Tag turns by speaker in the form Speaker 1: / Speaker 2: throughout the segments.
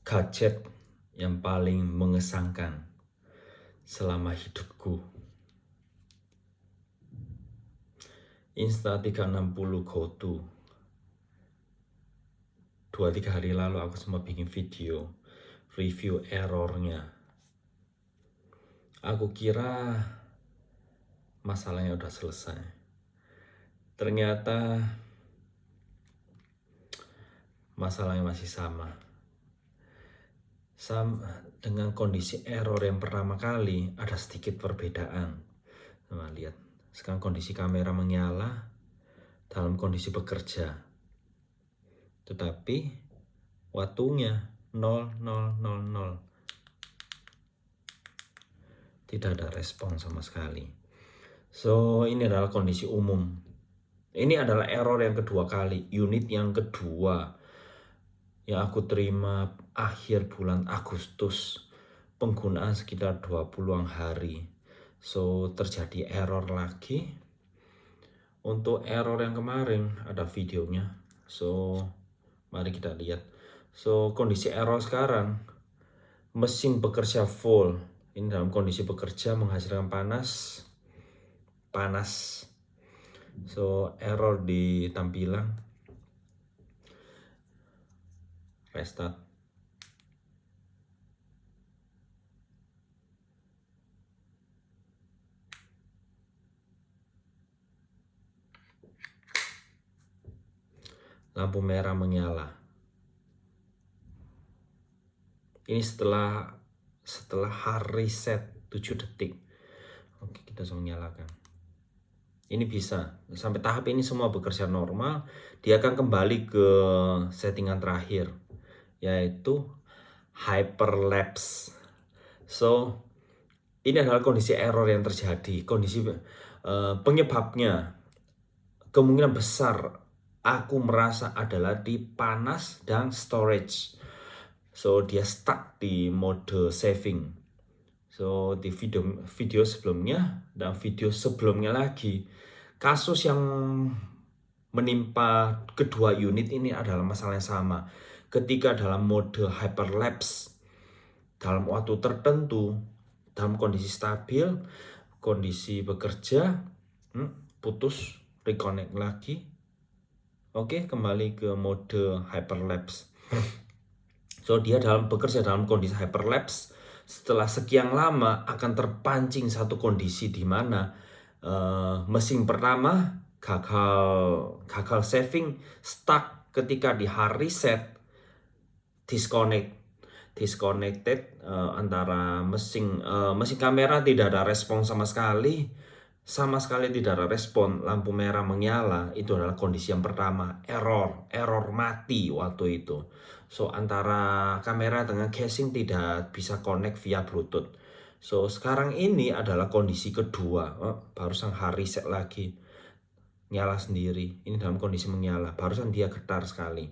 Speaker 1: Gadget yang paling mengesankan selama hidupku. Insta360 GoTo. 2-3 hari lalu aku sempat bikin video review errornya. Aku kira masalahnya udah selesai. Ternyata masalahnya masih sama. Dengan kondisi error yang pertama kali ada sedikit perbedaan. Nah, lihat, sekarang kondisi kamera menyala dalam kondisi bekerja, tetapi waktunya 0000, tidak ada respon sama sekali. So ini adalah kondisi umum. Ini adalah error yang kedua kali, unit yang kedua yang aku terima akhir bulan Agustus, penggunaan sekitar 20-an hari. So terjadi error lagi. Untuk error yang kemarin ada videonya. So mari kita lihat. So kondisi error sekarang, mesin bekerja full. Ini dalam kondisi bekerja menghasilkan panas. So error di tampilan. Restart. Lampu merah menyala. Ini setelah hard reset 7 detik. Oke, kita langsung nyalakan. Ini bisa sampai tahap ini semua bekerja normal. Dia akan kembali ke settingan terakhir, yaitu hyperlapse. So ini adalah kondisi error yang terjadi. Kondisi penyebabnya kemungkinan besar aku merasa adalah di panas dan storage. So dia stuck di mode saving. So di video sebelumnya dan video sebelumnya lagi, kasus yang menimpa kedua unit ini adalah masalah yang sama. Ketika dalam mode hyperlapse, dalam waktu tertentu, dalam kondisi stabil, kondisi bekerja, putus, reconnect lagi. Oke, kembali ke mode hyperlapse. So dia bekerja dalam kondisi hyperlapse. Setelah sekian lama akan terpancing satu kondisi di mana mesin pertama gagal saving, stuck ketika di hard reset, disconnected antara mesin kamera tidak ada respon sama sekali tidak ada respon, lampu merah menyala. Itu adalah kondisi yang pertama, error mati waktu itu. So antara kamera dengan casing tidak bisa connect via Bluetooth. So sekarang ini adalah kondisi kedua, barusan hard reset lagi, nyala sendiri. Ini dalam kondisi menyala, barusan dia getar sekali.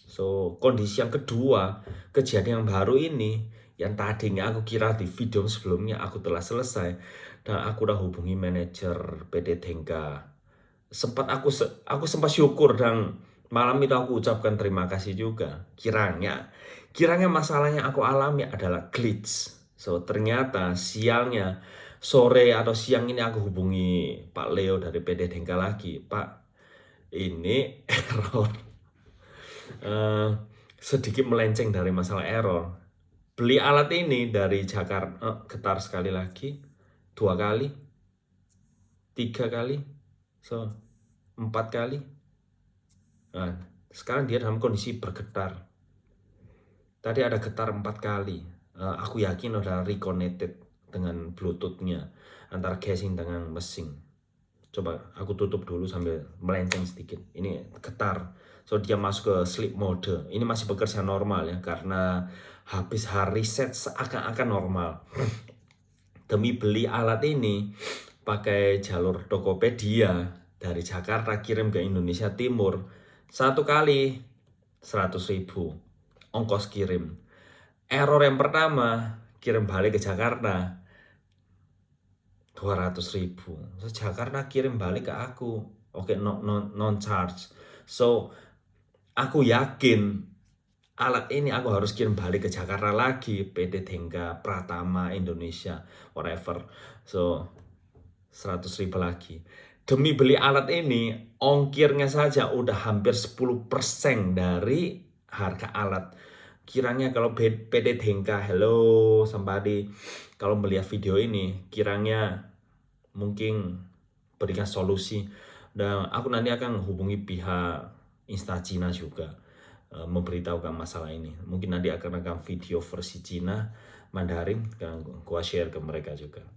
Speaker 1: So kondisi yang kedua, kejadian yang baru ini, yang tadinya aku kira di video sebelumnya aku telah selesai dan aku udah hubungi manajer PT Dengka. Aku sempat syukur dan malam itu aku ucapkan terima kasih juga. Kiranya masalahnya aku alami adalah glitch. So ternyata sore atau siang ini aku hubungi Pak Leo dari PT Dengka lagi. Pak, ini error. Sedikit melenceng dari masalah error. Beli alat ini dari Jakarta, getar sekali lagi, 2 kali, 3 kali, so 4 kali. Nah, sekarang dia dalam kondisi bergetar. Tadi ada getar 4 kali. Aku yakin udah reconnected dengan Bluetooth-nya antara casing dengan mesin. Coba aku tutup dulu sambil melenceng sedikit. Ini getar. So dia masuk ke sleep mode. Ini masih bekerja normal ya, karena habis hard reset seakan-akan normal. Demi beli alat ini pakai jalur Tokopedia dari Jakarta kirim ke Indonesia Timur, 1 kali 100.000 ongkos kirim. Error yang pertama, kirim balik ke Jakarta 200.000. So Jakarta kirim balik ke aku, oke, non charge. So aku yakin alat ini aku harus kirim balik ke Jakarta lagi, PT Dengka Pratama Indonesia, whatever. So 100.000 lagi. Demi beli alat ini, ongkirnya saja udah hampir 10% dari harga alat. Kiranya kalau PT Dengka, hello somebody, kalau melihat video ini, kiranya mungkin berikan solusi. Dan aku nanti akan hubungi pihak Insta Cina juga, memberitahukan masalah ini. Mungkin nanti akan video versi Cina Mandarin, dan gua share ke mereka juga.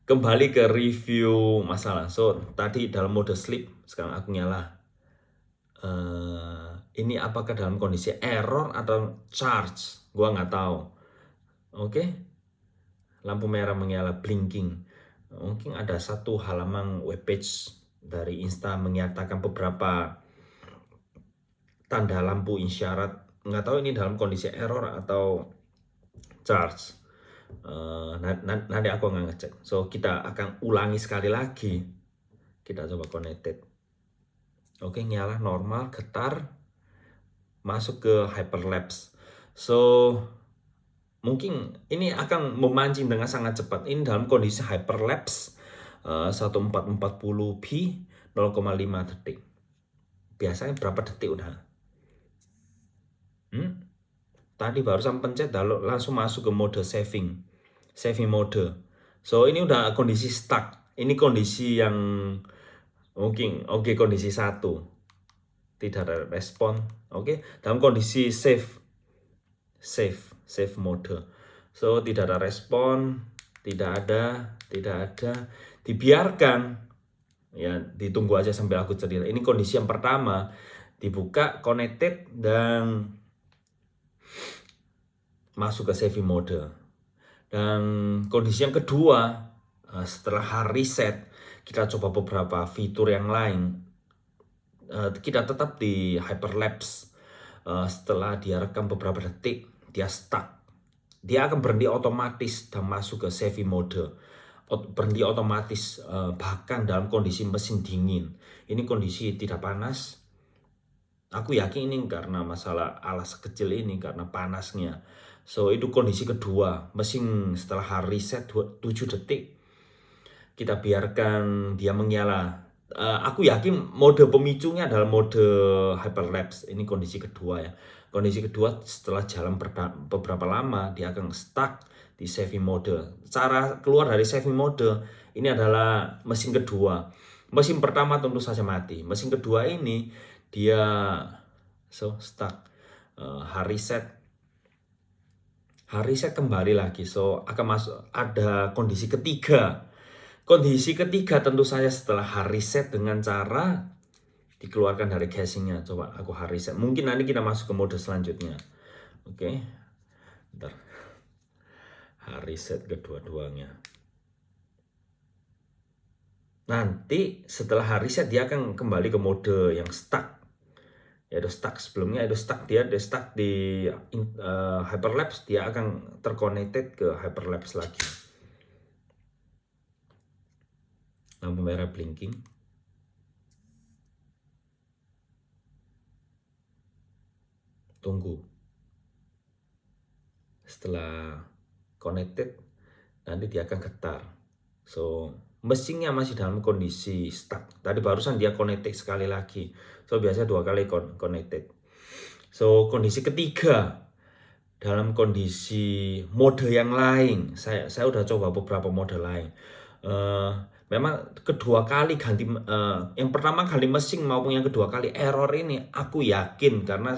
Speaker 1: Kembali ke review masalah. So tadi dalam mode sleep, sekarang aku nyala. Ini apakah dalam kondisi error atau charge? Gua nggak tahu. Oke, lampu merah menyala blinking. Mungkin ada satu halaman webpage dari Insta menyatakan beberapa tanda lampu isyarat. Nggak tahu ini dalam kondisi error atau charge. Nanti aku akan ngecek. So kita akan ulangi sekali lagi. Kita coba connected. Oke, nyala normal, getar, masuk ke hyperlapse. So mungkin ini akan memancing dengan sangat cepat. Ini dalam kondisi hyperlapse 1440p 0,5 detik. Biasanya berapa detik udah? Tadi barusan pencet langsung masuk ke mode saving mode. So ini udah kondisi stuck. Ini kondisi yang mungkin kondisi 1. Tidak ada respon. Dalam kondisi save mode. So tidak ada respon, tidak ada, dibiarkan. Ya, ditunggu aja sampai aku cerita. Ini kondisi yang pertama, dibuka, connected, dan masuk ke saving mode. Dan kondisi yang kedua, setelah hard reset, kita coba beberapa fitur yang lain. Kita tetap di hyperlapse. Setelah dia rekam beberapa detik, dia stuck. Dia akan berhenti otomatis dan masuk ke saving mode. Berhenti otomatis, bahkan dalam kondisi mesin dingin. Ini kondisi tidak panas. Aku yakin ini karena masalah alas kecil ini, karena panasnya. So itu kondisi kedua, mesin setelah hard reset 7 detik, kita biarkan dia menyala. Aku yakin mode pemicunya adalah mode hyperlapse. Ini kondisi kedua ya. Kondisi kedua, setelah jalan beberapa lama, dia akan stuck di saving mode. Cara keluar dari saving mode ini adalah mesin kedua. Mesin pertama tentu saja mati. Mesin kedua ini dia stuck. Hard reset kembali lagi. So akan masuk ada kondisi ketiga. Kondisi ketiga tentu saja setelah hard reset dengan cara dikeluarkan dari casingnya. Coba aku hard reset. Mungkin nanti kita masuk ke mode selanjutnya. Bentar. Hard reset kedua-duanya. Nanti setelah hard reset dia akan kembali ke mode yang stuck. Yaitu stuck sebelumnya, itu stuck dia stuck di hyperlapse, dia akan terconnected ke hyperlapse lagi. Lampu merah blinking. Tunggu. Setelah connected, nanti dia akan getar. So mesinnya masih dalam kondisi stuck. Tadi barusan dia connected sekali lagi. So biasanya 2 kali connected. So kondisi ketiga, dalam kondisi mode yang lain. Saya udah coba beberapa mode lain. Memang kedua kali ganti, yang pertama kali mesin maupun yang kedua kali error ini, aku yakin karena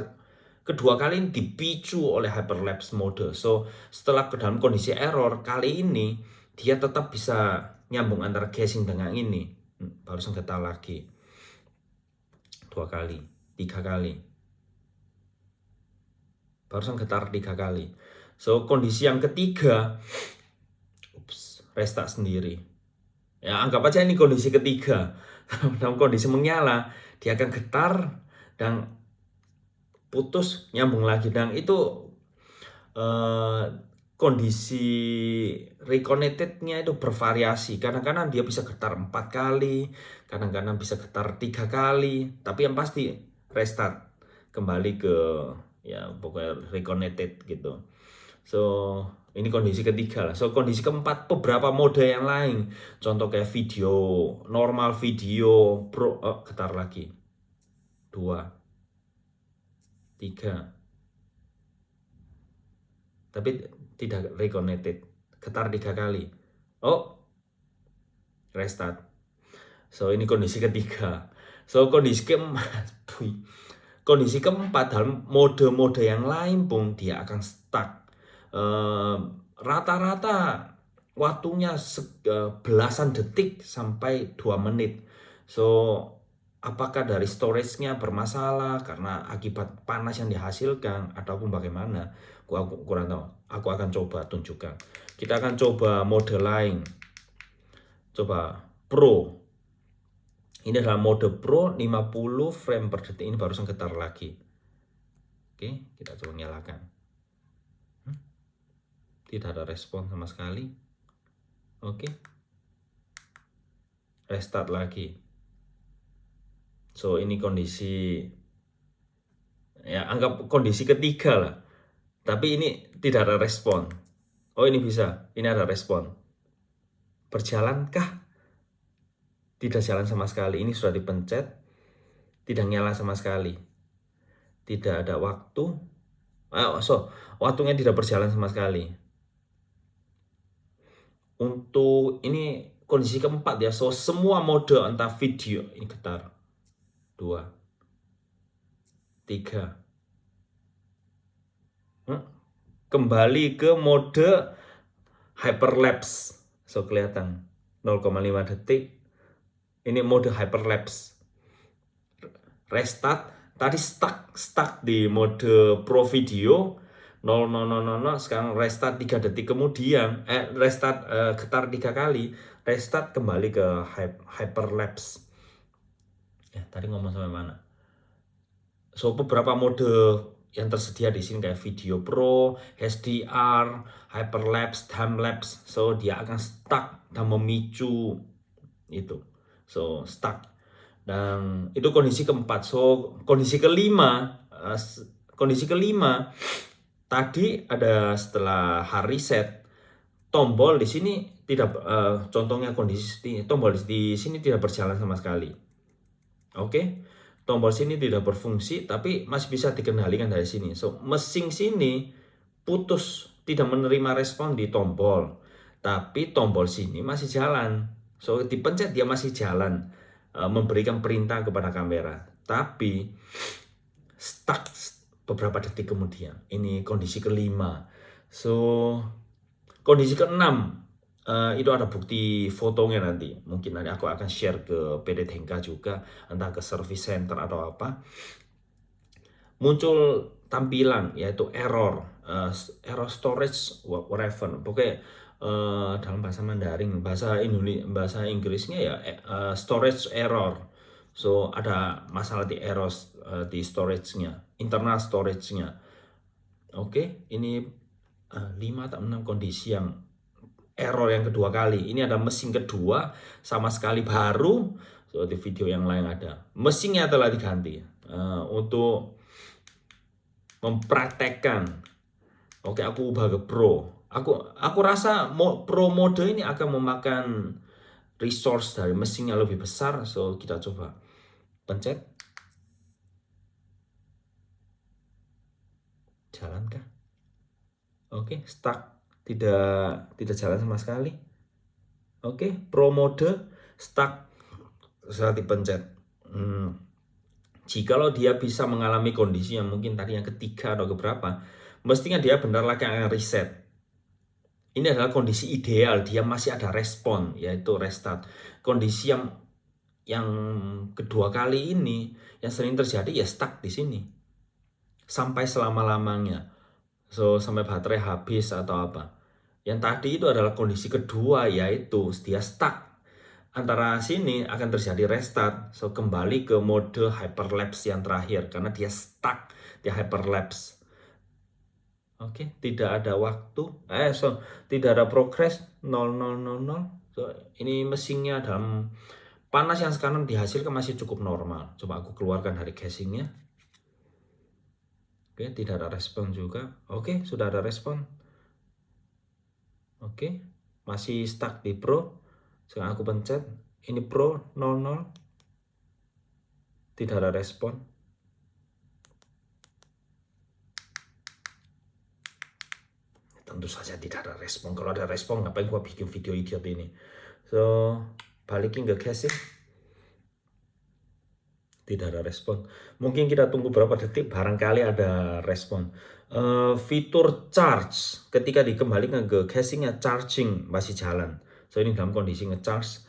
Speaker 1: kedua kali ini dipicu oleh hyperlapse mode. So setelah ke dalam kondisi error, kali ini dia tetap bisa nyambung antara casing dengan ini. Barusan getar lagi 2 kali, 3 kali. Barusan getar 3 kali. So kondisi yang ketiga, restart sendiri. Ya anggap aja ini kondisi ketiga. Dalam kondisi menyala, dia akan getar dan putus, nyambung lagi. Dan itu kondisi reconnected-nya itu bervariasi. Kadang-kadang dia bisa getar 4 kali, kadang-kadang bisa getar 3 kali. Tapi yang pasti restart, kembali ke ya pokoknya reconnected gitu. So ini kondisi ketiga lah. So kondisi keempat, beberapa mode yang lain, contoh kayak video normal, video pro, getar lagi, 2, 3, tapi tidak reconnected, getar 3 kali, oh restart. So ini kondisi ketiga. So kondisi keempat kondisi keempat, dalam mode-mode yang lain pun dia akan stuck. Rata-rata waktunya belasan detik sampai 2 menit. So apakah dari storage-nya bermasalah karena akibat panas yang dihasilkan ataupun bagaimana, aku kurang tahu. Aku akan coba tunjukkan. Kita akan coba mode lain. Coba Pro. Ini adalah mode Pro, 50 frame per detik. Ini barusan getar lagi. Oke, kita coba nyalakan. Tidak ada respon sama sekali. Oke. Restart lagi. So, ini kondisi, ya anggap kondisi ketiga lah. Tapi ini tidak ada respon. Oh, ini bisa. Ini ada respon. Berjalankah? Tidak jalan sama sekali. Ini sudah dipencet, tidak nyala sama sekali. Tidak ada waktu. Waktunya tidak berjalan sama sekali. Untuk ini kondisi keempat ya. So semua mode entah video, ini getar, 2, 3. Kembali ke mode hyperlapse. So kelihatan 0,5 detik. Ini mode hyperlapse. Restart, tadi stuck di mode pro video 0,000, sekarang restart 3 detik kemudian, restart, getar 3 kali, restart kembali ke hyperlapse. Ya, tadi ngomong sampai mana? So beberapa mode yang tersedia di sini kayak video pro, HDR, hyperlapse, timelapse. So dia akan stuck dan memicu itu. So stuck. Dan itu kondisi keempat. So kondisi kelima, tadi ada setelah hard reset, tombol di sini tidak, contohnya kondisi tombol di sini tidak berjalan sama sekali. Oke, tombol sini tidak berfungsi, tapi masih bisa dikendalikan dari sini. So mesin sini putus, tidak menerima respon di tombol, tapi tombol sini masih jalan. So dipencet dia masih jalan, memberikan perintah kepada kamera, tapi stuck beberapa detik kemudian. Ini kondisi kelima. So kondisi keenam, itu ada bukti fotonya nanti. Mungkin nanti aku akan share ke PT Tengka juga, entah ke service center atau apa. Muncul tampilan yaitu error storage whatever. Pokoknya dalam bahasa Mandarin, bahasa Inggrisnya ya storage error. So ada masalah di error di storage-nya, internal storage-nya. Oke, ini 5 atau 6 kondisi yang error yang kedua kali. Ini ada mesin kedua sama sekali baru. So di video yang lain ada. Mesinnya telah diganti untuk mempraktekkan. Oke, aku ubah ke Pro. Aku rasa Pro mode ini akan memakan resource dari mesinnya lebih besar. So kita coba pencet. Jalankah? Oke, stuck. Tidak jalan sama sekali. Oke, Pro mode stuck saat dipencet. Jikalau dia bisa mengalami kondisi yang mungkin tadi yang ketiga atau keberapa, mestinya dia benar lagi akan reset. Ini adalah kondisi ideal, dia masih ada respon, yaitu restart. Kondisi yang kedua kali ini yang sering terjadi ya stuck di sini sampai selama-lamanya. So sampai baterai habis atau apa. Yang tadi itu adalah kondisi kedua, yaitu dia stuck. Antara sini akan terjadi restart. So kembali ke mode hyperlapse yang terakhir karena dia stuck di hyperlapse. Oke, tidak ada waktu. Tidak ada progress 0000. So ini mesinnya dalam Panas yang sekarang dihasilkan masih cukup normal. Coba aku keluarkan dari casingnya. Oke, tidak ada respon juga. Oke, sudah ada respon. Oke, masih stuck di Pro. Sekarang aku pencet. Ini Pro 00. Tidak ada respon. Tentu saja tidak ada respon. Kalau ada respon, ngapain gua bikin video idiot ini? So, balikin ke casing. Tidak ada respon. Mungkin kita tunggu berapa detik, barangkali ada respon. Fitur charge ketika dikembalikan ke casingnya, charging masih jalan. So ini dalam kondisi ngecharge.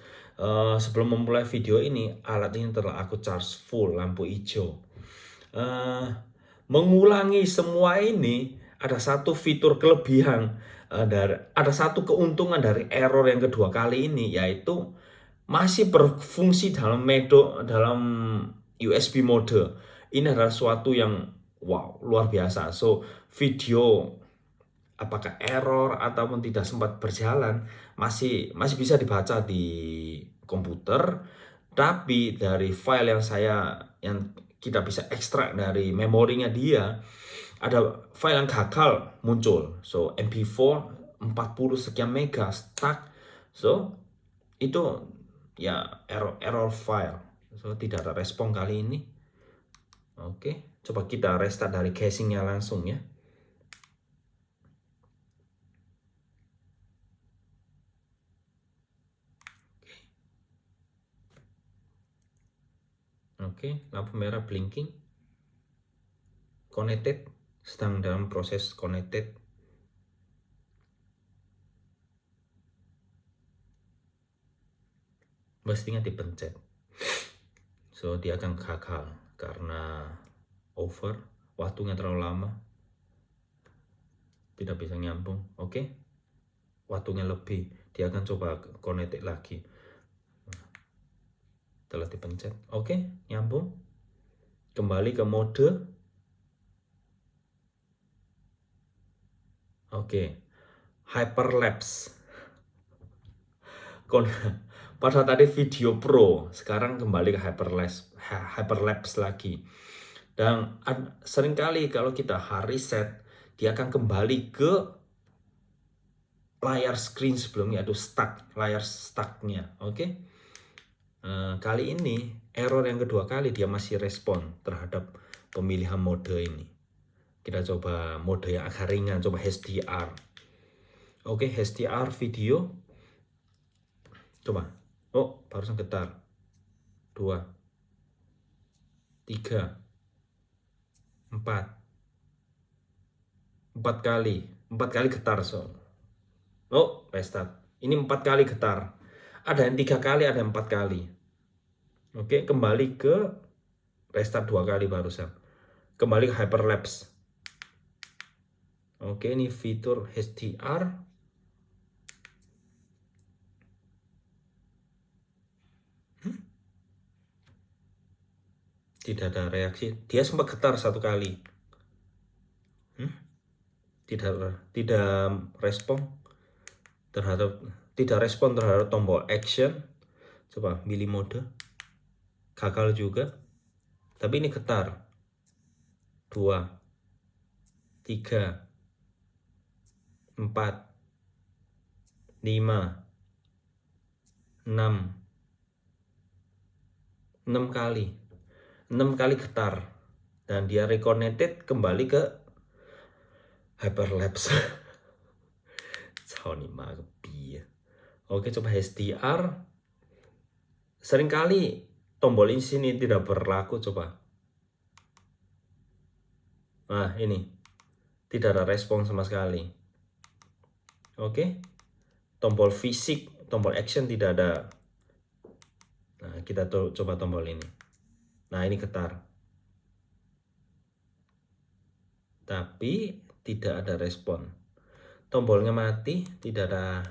Speaker 1: Sebelum memulai video ini, alat ini telah aku charge full, lampu hijau. Mengulangi semua ini, ada satu fitur kelebihan, ada satu keuntungan dari error yang kedua kali ini, yaitu masih berfungsi dalam USB mode. Ini adalah suatu yang wow, luar biasa. So, video apakah error ataupun tidak sempat berjalan masih bisa dibaca di komputer, tapi dari file yang kita bisa ekstrak dari memorinya dia, ada file yang gagal muncul. So, MP4 40 sekian mega stuck. So, itu ya error file. So, tidak ada respon kali ini. Oke, coba kita restart dari casingnya langsung ya. Oke, lampu merah blinking. Connected, sedang dalam proses connected. Mestinya dipencet. So, dia akan gagal karena over, waktunya terlalu lama. Tidak bisa nyambung. Oke, waktunya lebih, dia akan coba connected lagi. Telah dipencet. Oke, nyambung. Kembali ke mode. Oke, hyperlapse. Pada tadi video pro, sekarang kembali ke hyperlapse lagi. Dan seringkali kalau kita hard reset, dia akan kembali ke layar screen sebelumnya, itu layar stucknya. Oke. Kali ini error yang kedua kali dia masih respon terhadap pemilihan mode ini. Kita coba mode yang agak ringan, coba HDR. Oke, HDR video. Coba. Oh, barusan getar. 2, 3, 4 kali getar. So, oh, restart. Ini 4 kali getar. Ada yang 3 kali, ada yang 4 kali. Oke, kembali ke restart 2 kali barusan. Kembali ke hyperlapse. Oke, ini fitur HDR. Tidak ada reaksi. Dia sempat getar 1 kali. Tidak respon terhadap tombol action. Coba milih mode. Gagal juga. Tapi ini getar. 2, 3, 4, 5, 6 kali. 6 kali getar. Dan dia reconnected kembali ke hyperlapse. Oke, coba HDR. Seringkali tombol ini sini tidak berlaku, coba. Nah, ini tidak ada respon sama sekali. Oke. Tombol fisik, tombol action tidak ada. Nah, kita coba tombol ini. Nah, ini getar. Tapi tidak ada respon. Tombolnya mati, tidak ada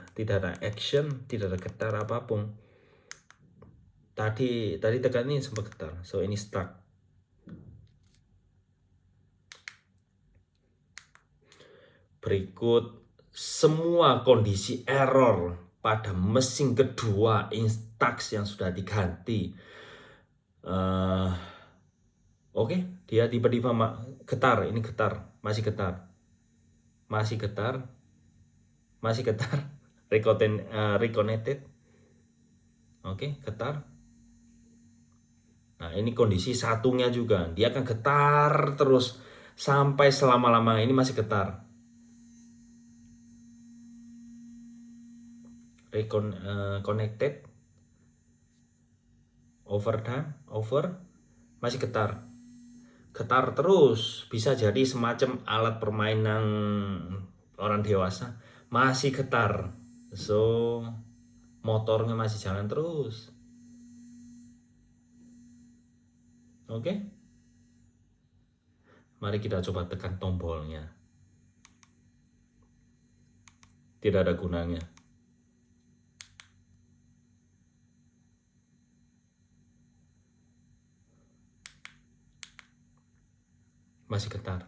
Speaker 1: action, tidak ada getar apapun. Tadi tekan ini sempat getar. So, ini stuck. Berikut semua kondisi error pada mesin kedua tax yang sudah diganti. Oke, dia tiba-tiba getar, ini getar, masih getar, reconnected. Oke, getar. Nah, ini kondisi satunya juga, dia akan getar terus sampai selama-lama. Ini masih getar. Connected, over, masih getar terus. Bisa jadi semacam alat permainan orang dewasa, masih getar. So motornya masih jalan terus. Oke, mari kita coba tekan tombolnya. Tidak ada gunanya. Masih getar.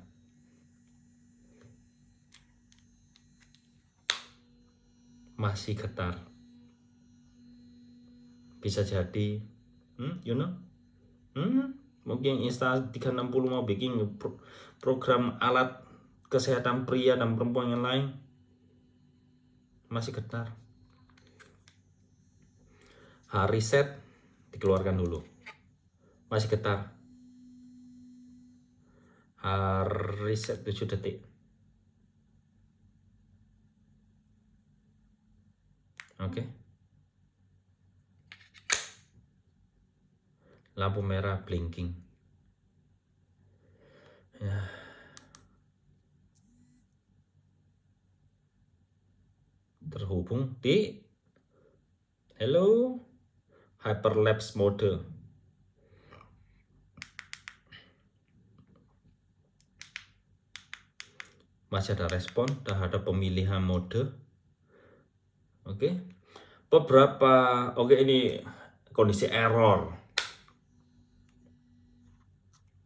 Speaker 1: Masih getar. Bisa jadi mungkin Insta360 mau bikin program alat kesehatan pria dan perempuan yang lain. Masih getar. Reset, dikeluarkan dulu. Masih getar. Reset 7 detik. Oke. Lampu merah blinking. Ya. Terhubung di hyperlapse mode. Masih ada respon, dah ada pemilihan mode. Oke. Ini kondisi error.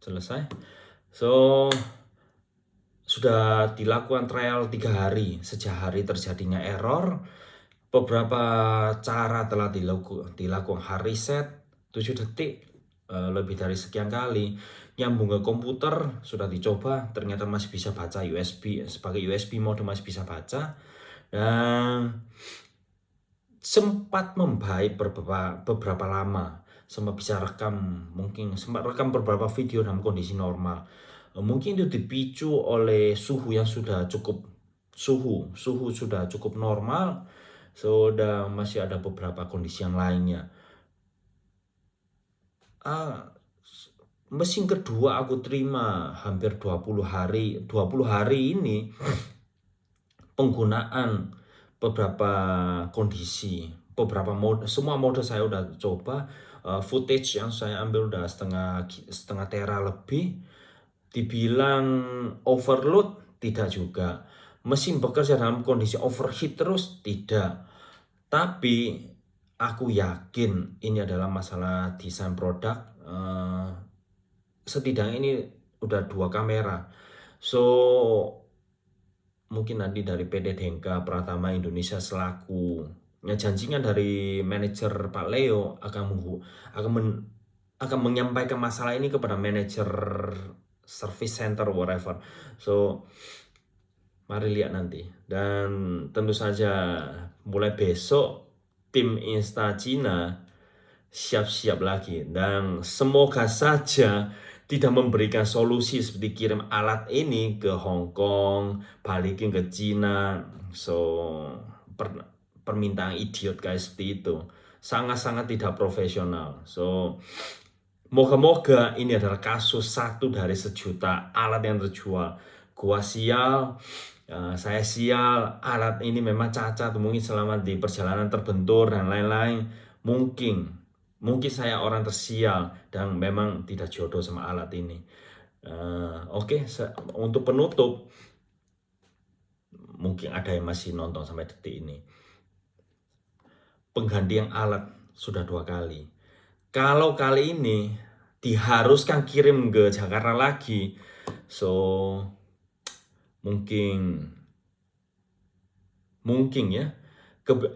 Speaker 1: Selesai. So sudah dilakukan trial 3 hari. Sejak hari terjadinya error, beberapa cara telah dilakukan hard reset 7 detik, lebih dari sekian kali. Nyambung ke komputer sudah dicoba, ternyata masih bisa baca USB, sebagai USB mode masih bisa baca. Dan sempat membaik beberapa lama, sempat bisa sempat rekam beberapa video dalam kondisi normal. Mungkin itu dipicu oleh suhu yang sudah cukup sudah cukup normal. Dan masih ada beberapa kondisi yang lainnya. Mesin kedua aku terima hampir 20 hari ini penggunaan beberapa kondisi, beberapa mode, semua mode saya udah coba. Footage yang saya ambil udah setengah tera lebih. Dibilang overload, tidak juga. Mesin bekerja dalam kondisi overheat terus, tidak. Tapi aku yakin ini adalah masalah desain produk. Setidaknya ini udah 2 kamera. So mungkin nanti dari PT Denka Pratama Indonesia selaku janjinya dari manajer Pak Leo akan menyampaikan masalah ini kepada manajer service center whatever. So mari lihat nanti. Dan tentu saja mulai besok tim Insta Cina siap-siap lagi, dan semoga saja tidak memberikan solusi seperti kirim alat ini ke Hong Kong, balikin ke Cina. So permintaan idiot guys, seperti itu sangat-sangat tidak profesional. So moga-moga ini adalah kasus 1 dari sejuta alat yang terjual. Gua sial, saya sial, alat ini memang cacat, mungkin selama di perjalanan terbentur dan lain-lain. Mungkin saya orang tersial dan memang tidak jodoh sama alat ini. Oke, untuk penutup, mungkin ada yang masih nonton sampai detik ini. Penggantian alat sudah 2 kali. Kalau kali ini diharuskan kirim ke Jakarta lagi, so mungkin ya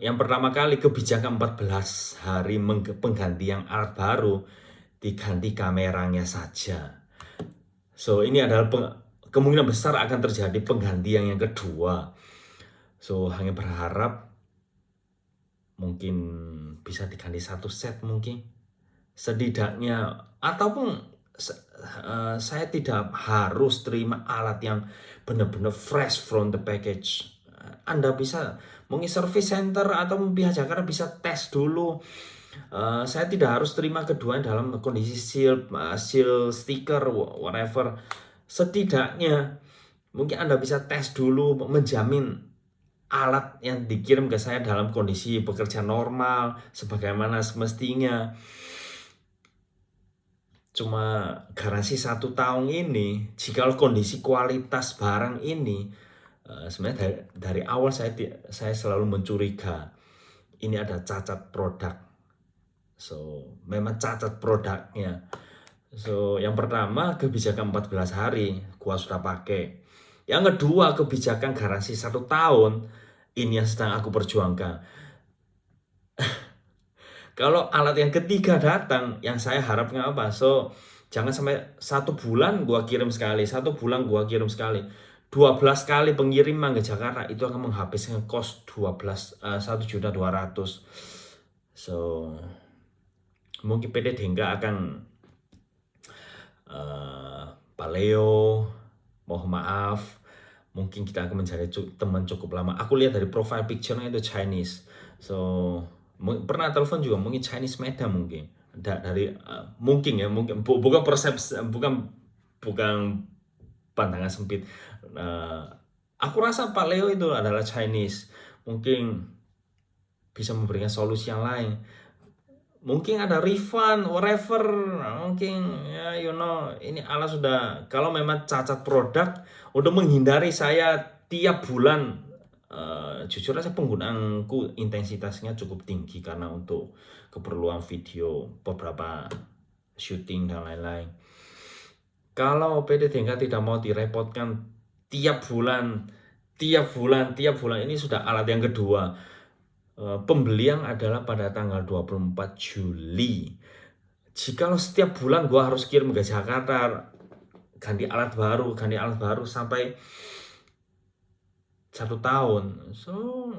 Speaker 1: Yang pertama kali kebijakan 14 hari penggantian alat baru, diganti kameranya saja. So ini adalah kemungkinan besar akan terjadi penggantian yang kedua. So hanya berharap mungkin bisa diganti satu set mungkin setidaknya, ataupun saya tidak harus terima alat yang benar-benar fresh from the package. Anda bisa mungkin service center atau pihak Jakarta bisa tes dulu. Saya tidak harus terima keduanya dalam kondisi seal stiker whatever. Setidaknya mungkin Anda bisa tes dulu, menjamin alat yang dikirim ke saya dalam kondisi bekerja normal sebagaimana semestinya. Cuma garansi 1 tahun ini, jika kondisi kualitas barang ini, sebenarnya dari awal saya selalu mencuriga ini ada cacat produk. So memang cacat produknya. So yang pertama kebijakan 14 hari gua sudah pakai. Yang kedua kebijakan garansi 1 tahun, ini yang sedang aku perjuangkan. Kalau alat yang ketiga datang, yang saya harapkan apa? So jangan sampai 1 bulan gua kirim sekali, 1 bulan gua kirim sekali. 12 kali pengiriman ke Jakarta itu akan menghabiskan cost 1.200.000. So mungkin PT Dengka akan Pak Leo, mohon maaf, mungkin kita akan mencari teman cukup lama. Aku lihat dari profile picture-nya itu Chinese. So pernah telepon juga mungkin Chinese Medan mungkin. Dari mungkin ya, mungkin bukan persepsi, bukan pandangan sempit. Aku rasa Pak Leo itu adalah Chinese. Mungkin bisa memberikan solusi yang lain. Mungkin ada refund, whatever, mungkin ya ini alat sudah, kalau memang cacat produk, untuk menghindari saya tiap bulan, jujur aja penggunaanku intensitasnya cukup tinggi karena untuk keperluan video, beberapa syuting dan lain-lain. Kalau PT Dengka tidak mau direpotkan tiap bulan, ini sudah alat yang kedua. Pembelian adalah pada tanggal 24 Juli. Jikalau setiap bulan gua harus kirim ke Jakarta, ganti alat baru sampai 1 tahun. So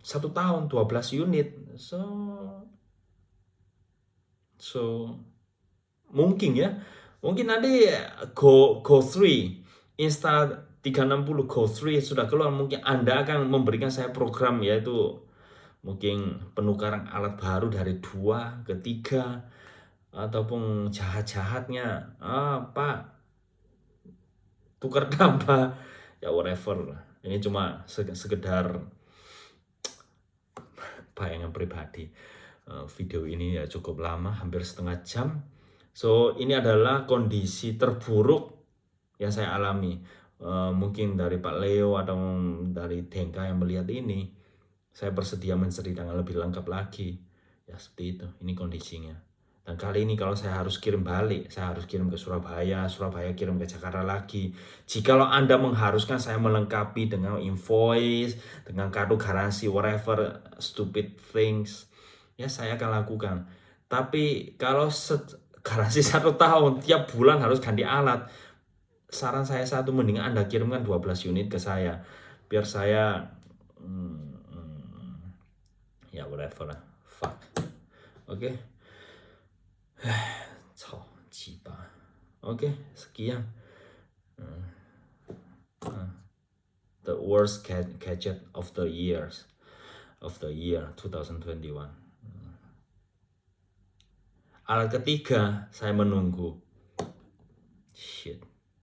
Speaker 1: 1 tahun 12 unit. So mungkin nanti Go 3 Insta360 Go 3 sudah keluar, mungkin Anda akan memberikan saya program, yaitu mungkin penukaran alat baru dari 2 ke 3, ataupun jahat-jahatnya Pak tukar tambah ya whatever. Ini cuma sekedar bayangan pribadi. Video ini ya cukup lama, hampir setengah jam. So ini adalah kondisi terburuk yang saya alami. Mungkin dari Pak Leo atau dari Dengka yang melihat ini, saya bersedia menceritakan lebih lengkap lagi. Ya seperti itu, ini kondisinya. Dan kali ini kalau saya harus kirim balik, saya harus kirim ke Surabaya kirim ke Jakarta lagi. Jikalau Anda mengharuskan saya melengkapi dengan invoice, dengan kartu garansi, whatever stupid things, ya saya akan lakukan. Tapi kalau garansi 1 tahun, tiap bulan harus ganti alat, saran saya satu, mending Anda kirimkan 12 unit ke saya, biar saya ya whatever lah, fuck. Oke. Oke, sekian. The worst gadget of the year 2021. Alat ketiga saya menunggu. Shit.